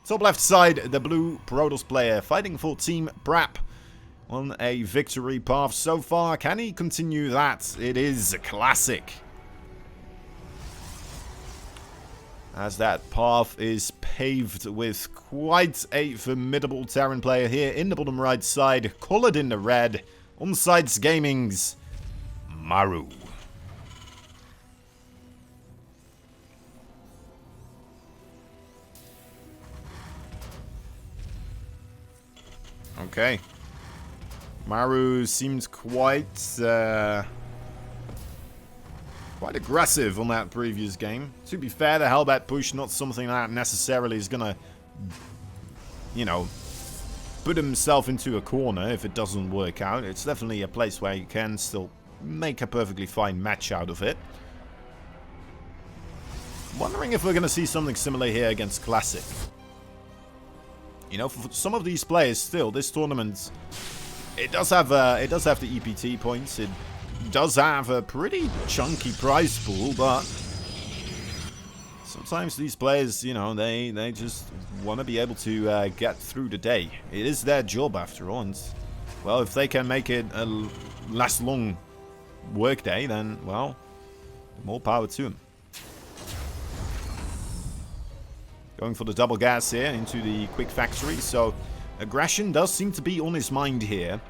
Top left side, the blue Protoss player fighting for Team Brap on a victory path so far. Can he continue that? It is a classic. As that path is paved with quite a formidable Terran player here in the bottom right side, coloured in the red, on Sides Gaming's Maru. Okay. Maru seems quite aggressive on that previous game. To be fair, the Hellbat push not something that necessarily is gonna, you know, put himself into a corner if it doesn't work out. It's definitely a place where you can still make a perfectly fine match out of it. Wondering if we're gonna see something similar here against Classic. You know, for some of these players, still, this tournament, it does have the EPT points. It does have a pretty chunky prize pool, but sometimes these players, you know, they just want to be able to get through the day. It is their job, after all, and, well, if they can make it a less long work day, then, well, more power to them. Going for the double gas here into the quick factory. So aggression does seem to be on his mind here.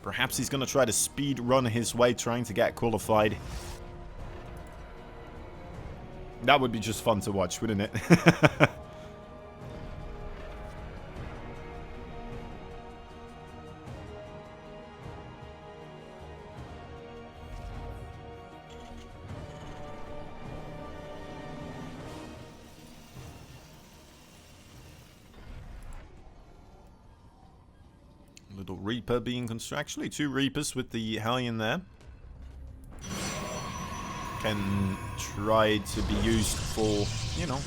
Perhaps he's going to try to speed run his way, trying to get qualified. That would be just fun to watch, wouldn't it? Little Reaper being constructed. Actually, 2 Reapers with the Hellion there. Can try to be used for, you know,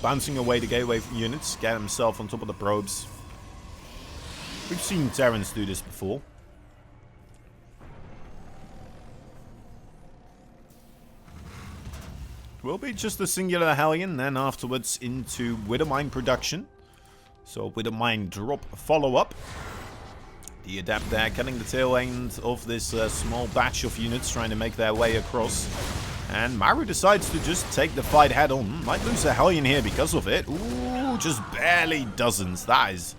bouncing away the gateway units. Get himself on top of the probes. We've seen Terrans do this before. Will be just a singular Hellion, then afterwards into Widowmine production. So Widowmine drop follow-up. The Adept there, cutting the tail end of this small batch of units trying to make their way across. And Maru decides to just take the fight head on. Might lose a Hellion here because of it. Ooh, just barely doesn't. That is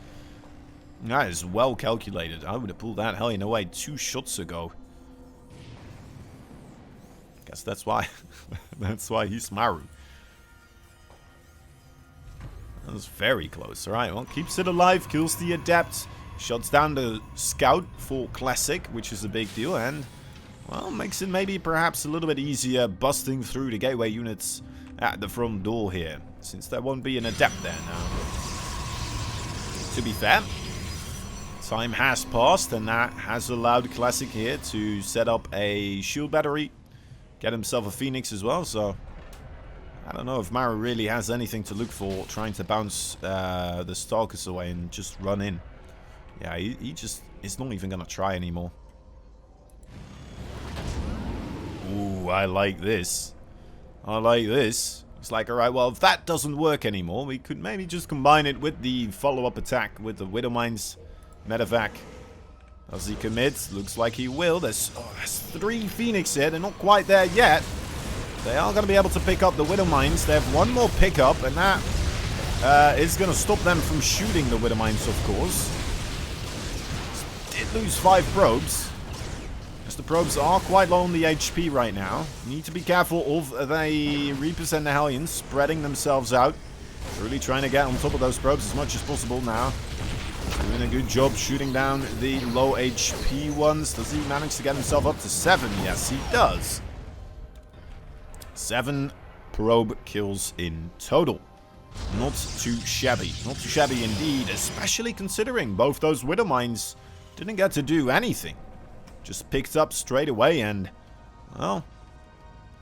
well calculated. I would have pulled that Hellion away 2 shots ago. Guess that's why. That's why he's Maru. That was very close. Alright, well, keeps it alive, kills the Adept. Shuts down the Scout for Classic, which is a big deal, and, well, makes it maybe perhaps a little bit easier busting through the gateway units at the front door here, since there won't be an Adept there now. To be fair, time has passed, and that has allowed Classic here to set up a shield battery, get himself a Phoenix as well, so I don't know if Maru really has anything to look for, trying to bounce the Stalkers away and just run in. Yeah, he just is not even going to try anymore. Ooh, I like this. I like this. It's like, alright, well, if that doesn't work anymore, we could maybe just combine it with the follow-up attack with the Widowmines medevac. Does he commit? Looks like he will. There's 3 Phoenix here. They're not quite there yet. They are going to be able to pick up the Widowmines. They have 1 more pickup, and that is going to stop them from shooting the Widowmines, of course. Did lose 5 probes. As the probes are quite low on the HP right now. Need to be careful of the Reapers and the Hellions spreading themselves out. Really trying to get on top of those probes as much as possible now. Doing a good job shooting down the low HP ones. Does he manage to get himself up to 7? Yes, he does. 7 probe kills in total. Not too shabby. Not too shabby indeed, especially considering both those Widowmines didn't get to do anything. Just picked up straight away and, well,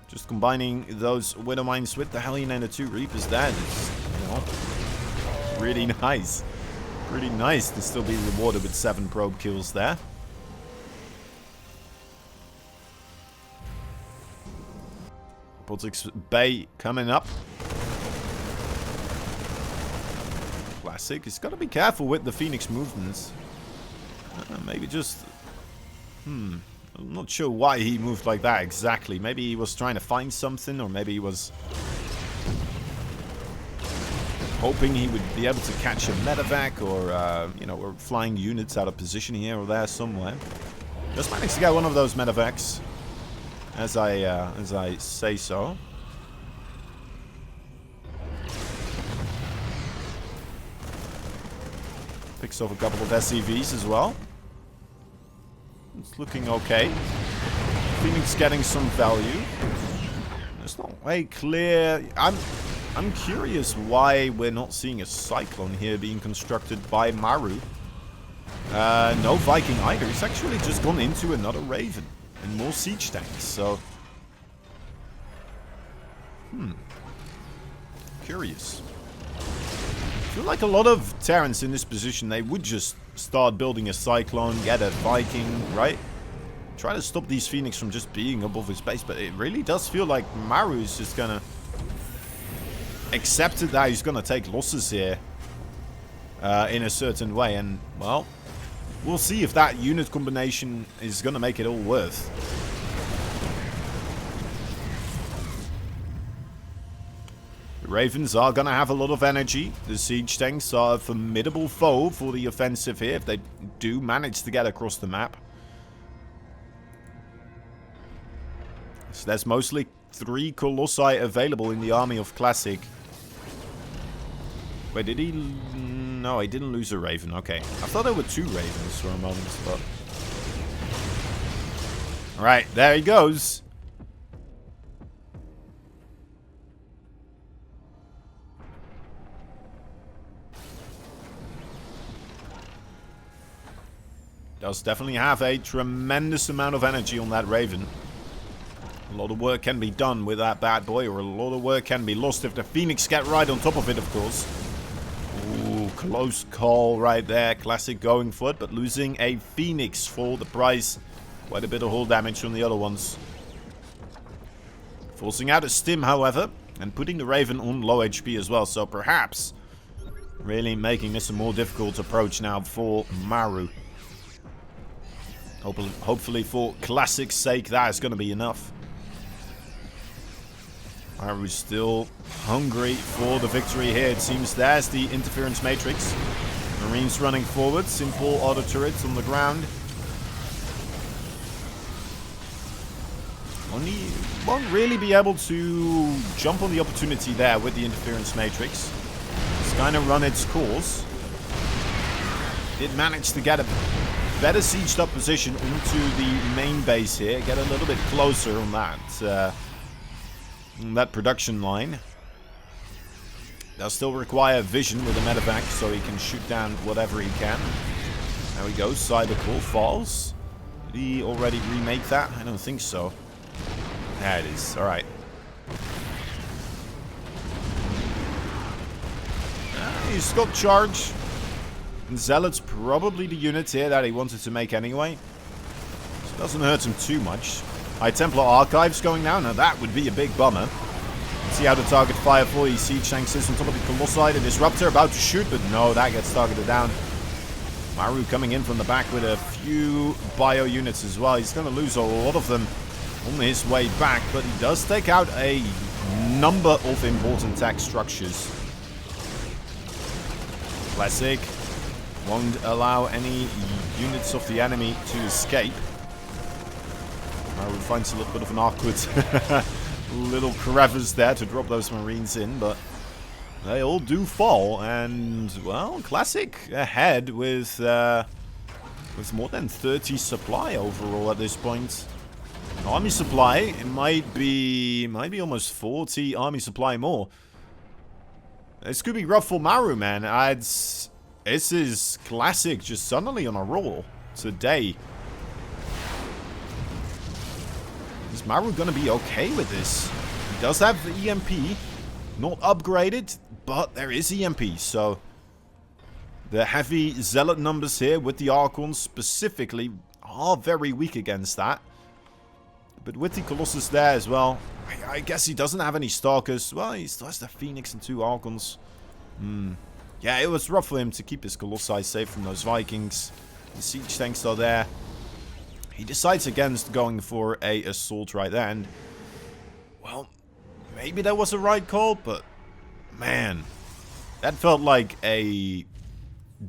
just combining those Widowmines with the Hellion and the 2 Reapers there is, you know, really nice. Pretty nice to still be rewarded with 7 probe kills there. Robotics Bay coming up. Classic. He's got to be careful with the Phoenix movements. Maybe just... I'm not sure why he moved like that exactly. Maybe he was trying to find something, or maybe he was hoping he would be able to catch a medevac, or, you know, or flying units out of position here or there somewhere. Just managed to get one of those medevacs, as I say so. Picks off a couple of SCVs as well. It's looking okay. Phoenix getting some value. It's not very clear. I'm curious why we're not seeing a Cyclone here being constructed by Maru. No Viking either. He's actually just gone into another Raven and more siege tanks. So, curious. I feel like a lot of Terrans in this position, they would just start building a Cyclone, get a Viking, right? Try to stop these Phoenix from just being above his base, but it really does feel like Maru is just gonna accept that he's gonna take losses here in a certain way, and well, we'll see if that unit combination is gonna make it all worth. Ravens are going to have a lot of energy. The siege tanks are a formidable foe for the offensive here, if they do manage to get across the map. So there's mostly 3 Colossi available in the army of Classic. Wait, did he... No, he didn't lose a Raven. Okay. I thought there were 2 Ravens for a moment, but... Alright, there he goes. Does definitely have a tremendous amount of energy on that Raven. A lot of work can be done with that bad boy, or a lot of work can be lost if the Phoenix get right on top of it, of course. Ooh, close call right there. Classic going for it, but losing a Phoenix for the price. Quite a bit of hull damage from the other ones. Forcing out a stim, however, and putting the Raven on low HP as well. So perhaps really making this a more difficult approach now for Maru. Hopefully for Classic's sake, that is going to be enough. Maru's still hungry for the victory here. It seems there's the interference matrix. Marines running forward. Simple auto turrets on the ground. Won't really be able to jump on the opportunity there with the interference matrix. It's kind of run its course. It managed to get a better sieged up position into the main base here. Get a little bit closer on that production line. Does still require vision with the medevac, so he can shoot down whatever he can. There we go. Cyber core falls. Did he already remake that? I don't think so. There it is. Alright. He's got charge. Zealot's probably the unit here that he wanted to make anyway. So it doesn't hurt him too much. High Templar Archives going now. Now that would be a big bummer. Let's see how the target fire for these siege tanks is on top of the Colossi. The Disruptor about to shoot, but no, that gets targeted down. Maru coming in from the back with a few bio units as well. He's going to lose a lot of them on his way back, but he does take out a number of important tech structures. Classic won't allow any units of the enemy to escape. Maru finds a little bit of an awkward little crevice there to drop those Marines in, but they all do fall. And, well, Classic ahead with more than 30 supply overall at this point. Army supply, it might be almost 40 army supply more. This could be rough for Maru, man. This is Classic just suddenly on a roll today. Is Maru gonna be okay with this? He does have the EMP, not upgraded, but there is EMP, so the heavy Zealot numbers here with the Archons specifically are very weak against that. But with the Colossus there as well, I guess he doesn't have any Stalkers. Well, he still has the Phoenix and 2 Archons. Yeah, it was rough for him to keep his Colossi safe from those Vikings. The siege tanks are there. He decides against going for a assault right there. And, well, maybe that was a right call, but, man, that felt like a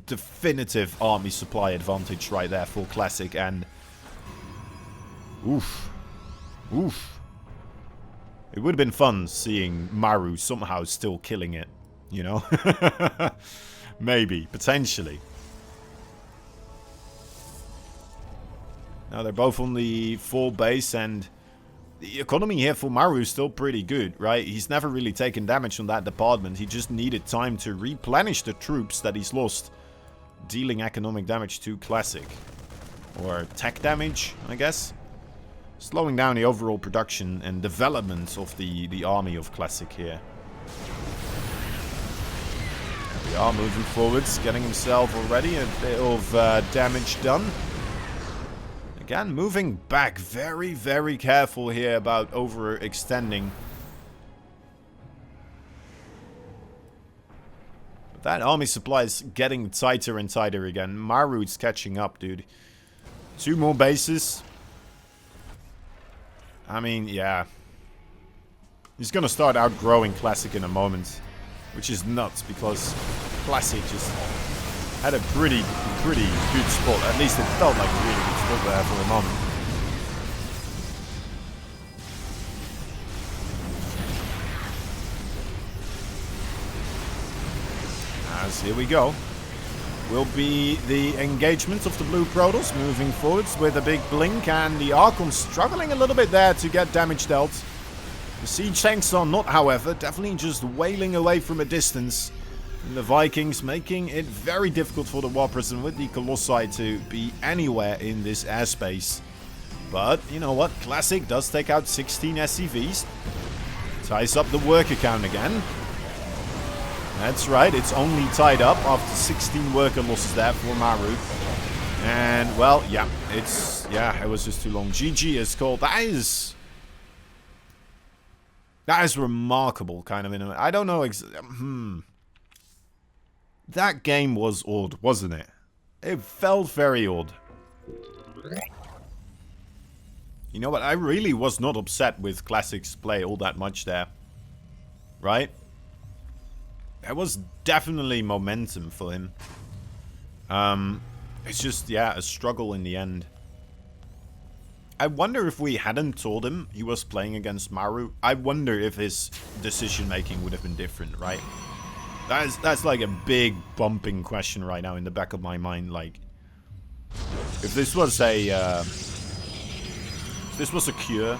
definitive army supply advantage right there for Classic. And, oof. Oof. It would have been fun seeing Maru somehow still killing it, you know? Maybe, potentially. Now they're both on the 4 base, and the economy here for Maru is still pretty good, right? He's never really taken damage on that department. He just needed time to replenish the troops that he's lost, dealing economic damage to Classic. Or tech damage, I guess. Slowing down the overall production and development of the army of Classic here. We are moving forwards, getting himself already a bit of damage done. Again, moving back, very, very careful here about overextending. But that army supply is getting tighter and tighter again. Maru's catching up, dude. 2 more bases. I mean, yeah. He's gonna start outgrowing Classic in a moment. Which is nuts, because Classic just had a pretty good spot. At least it felt like a really good spot there for a moment. As here we go. Will be the engagement of the Blue Protoss moving forwards with a big blink, and the Archon struggling a little bit there to get damage dealt. The siege tanks are not, however, definitely just wailing away from a distance. And the Vikings making it very difficult for the War Prison with the Colossi to be anywhere in this airspace. But, you know what? Classic does take out 16 SCVs. Ties up the worker count again. That's right, it's only tied up after 16 worker losses there for Maru. And, well, yeah, it was just too long. GG is called. That is remarkable, kind of, in a way. I don't know That game was odd, wasn't it? It felt very odd. You know what? I really was not upset with Classic's play all that much there. Right? There was definitely momentum for him. It's just, yeah, a struggle in the end. I wonder if we hadn't told him he was playing against Maru. I wonder if his decision making would have been different, right? That's like a big bumping question right now in the back of my mind. Like, if this was a cure,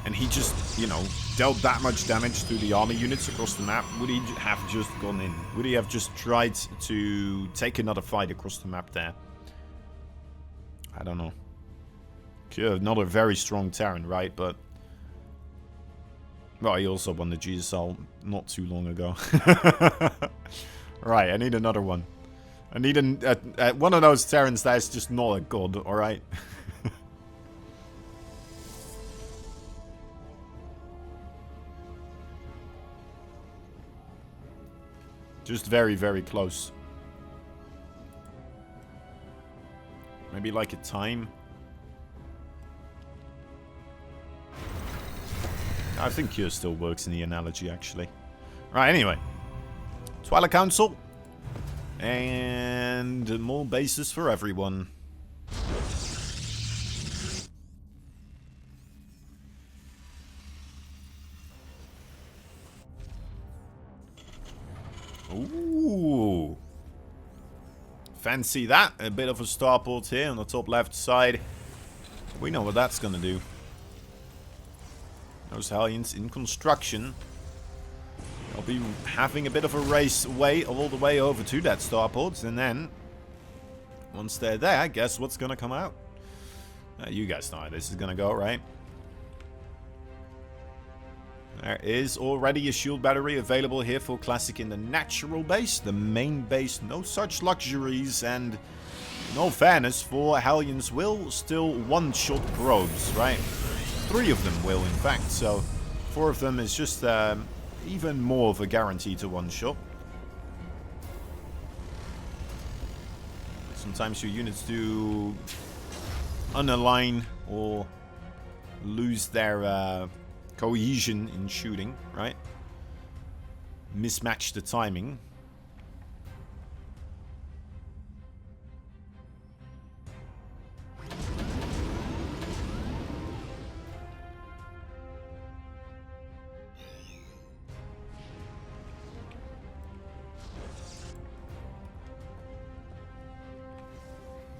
and he just, you know, dealt that much damage to the army units across the map, would he have just gone in? Would he have just tried to take another fight across the map there? I don't know. Cure, not a very strong Terran, right? But, well, he also won the GSL not too long ago. Right, I need another one. I need one of those Terrans that's just not a god, alright? Just very, very close. Maybe like a time. I think Cure still works in the analogy, actually. Right, anyway. Twilight Council. And more bases for everyone. Ooh. Fancy that. A bit of a starport here on the top left side. We know what that's going to do. Those Hellions in construction. They'll be having a bit of a race all the way over to that starport. And then, once they're there, guess what's going to come out? You guys know how this is going to go, right? There is already a shield battery available here for Classic in the natural base. The main base, no such luxuries. And in all fairness, 4 Hellions will still one-shot probes, right? 3 of them will, in fact. So 4 of them is just even more of a guarantee to one-shot. Sometimes your units do unalign or lose their cohesion in shooting, right? Mismatch the timing.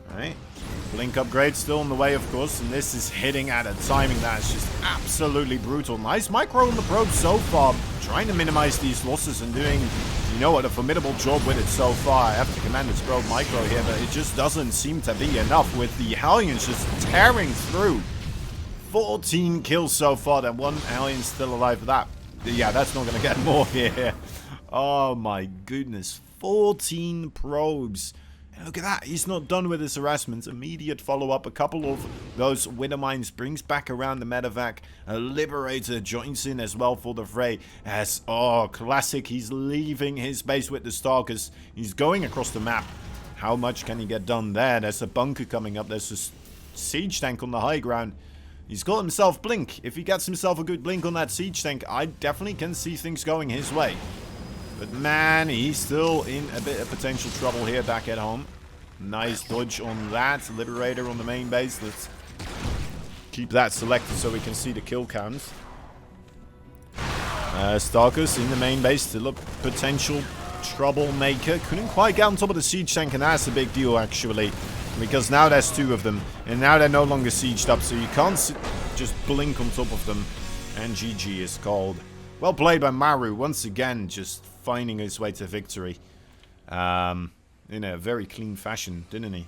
Alright. Blink upgrade still in the way, of course, and this is hitting at a timing that's just absolutely brutal. Nice micro on the probe so far, trying to minimize these losses and doing, you know what, a formidable job with it so far. I have to command this probe micro here, but it just doesn't seem to be enough with the Hellions just tearing through. 14 kills so far, then one Hellion still alive for that. Yeah, that's not going to get more here. Oh my goodness, 14 probes. Look at that, he's not done with his harassment. Immediate follow-up, a couple of those Widow Mines brings back around the medevac. A Liberator joins in as well for the fray. As, oh, classic, he's leaving his base with the Stalkers. He's going across the map. How much can he get done there? There's a bunker coming up, there's a siege tank on the high ground. He's got himself Blink. If he gets himself a good Blink on that siege tank, I definitely can see things going his way. But man, he's still in a bit of potential trouble here back at home. Nice dodge on that. Liberator on the main base. Let's keep that selected so we can see the kill counts. Stalkers in the main base. Still a potential troublemaker. Couldn't quite get on top of the siege tank, and that's a big deal actually. Because now there's two of them. And now they're no longer sieged up, so you can't just blink on top of them. And GG is called. Well played by Maru, once again, just finding his way to victory. In a very clean fashion, didn't he?